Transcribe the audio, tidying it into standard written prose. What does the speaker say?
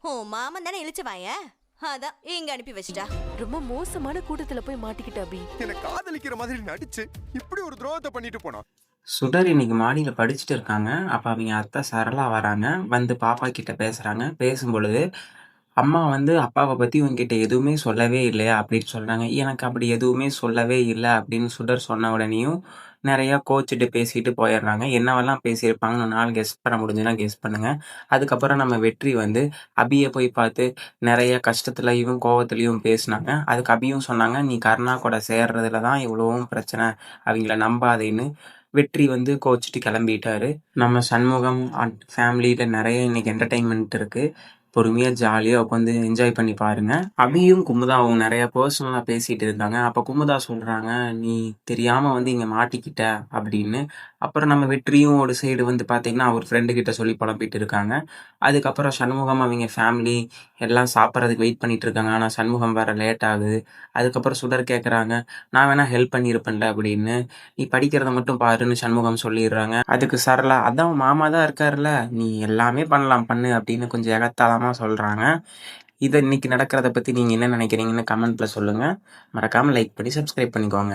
உன் மாமன் தானே இழிச்சு வாயேன். அதான் இங்க அனுப்பி வச்சிட்டா. ரொம்ப மோசமான கூட்டத்துல போய் மாட்டிக்கிட்ட அபி. என்ன காதலிக்கிற மாதிரி நடிச்சு இப்படி ஒரு துரோகத்தை பண்ணிட்டு போனா. சுடர் இன்னைக்கு மாடியில படிச்சுட்டு இருக்காங்க. அப்ப அவிங்க அத்தை சரளா வராங்க. வந்து பாப்பா கிட்ட பேசுறாங்க. பேசும்பொழுது, "அம்மா வந்து அப்பாவ பத்தி உன்கிட்ட எதுவுமே சொல்லவே இல்லையா?" அப்படின்னு சொல்றாங்க. "எனக்கு அப்படி எதுவுமே சொல்லவே இல்ல." அப்படின்னு சுடர் சொன்ன உடனேயும், நெறைய கோச்சுட்டு பேசிட்டு போயிடுறாங்க. என்னவெல்லாம் பேசியிருப்பாங்கன்னு உன்னால கெஸ் பண்ண முடிஞ்சுதுன்னா கெஸ் பண்ணுங்க. அதுக்கப்புறம் நம்ம வெற்றி வந்து அபிய போய் பார்த்து நெறைய கஷ்டத்துலயும், கோவத்துலயும் பேசுனாங்க. அதுக்கு அபியும் சொன்னாங்க, "நீ கருணா கூட சேர்றதுல தான் இவ்வளவும் பிரச்சனை. அவிங்கள நம்பாதேன்னு." வெற்றி வந்து கோச்சிட்டு கிளம்பிட்டாரு. நம்ம சண்முகம் அண்ட் ஃபேமிலியில நெறைய இன்னைக்கு என்டர்டெயின்மெண்ட் இருக்கு. பொறுமையா ஜாலியா உட்காந்து என்ஜாய் பண்ணி பாருங்க. அபியும் குமுதாவும் நெறைய பெர்சனலா பேசிட்டு இருந்தாங்க. அப்ப குமுதா சொல்றாங்க, "நீ தெரியாம வந்து இங்க மாட்டிக்கிட்ட" அப்படின்னு. அப்புறம் நம்ம வெற்றியும் ஒரு சைடு வந்து பார்த்தீங்கன்னா, அவர் ஃப்ரெண்டு கிட்ட சொல்லி புலம்பிட்டு இருக்காங்க. அதுக்கப்புறம் சண்முகம் அவிங்க ஃபேமிலி எல்லாம் சாப்பிட்றதுக்கு வெயிட் பண்ணிட்டு இருக்காங்க. ஆனா சண்முகம் வேற லேட் ஆகுது. அதுக்கப்புறம் சுடர் கேட்குறாங்க, "நான் வேணா ஹெல்ப் பண்ணியிருப்பேன்ல" அப்படின்னு. "நீ படிக்கிறத மட்டும் பாருன்னு" சண்முகம் சொல்லிடுறாங்க. அதுக்கு சரளா, "அதான் உன் மாமா தான் இருக்காருல்ல, நீ எல்லாமே பண்ணலாம் பண்ணு" அப்படின்னு கொஞ்சம் எகத்தாளமா சொல்றாங்க. இத இன்னைக்கு நடக்கிறத பத்தி நீங்க என்ன நினைக்கிறீங்கன்னு கமெண்ட்ல சொல்லுங்க. மறக்காம லைக் பண்ணி சப்ஸ்கிரைப் பண்ணிக்கோங்க.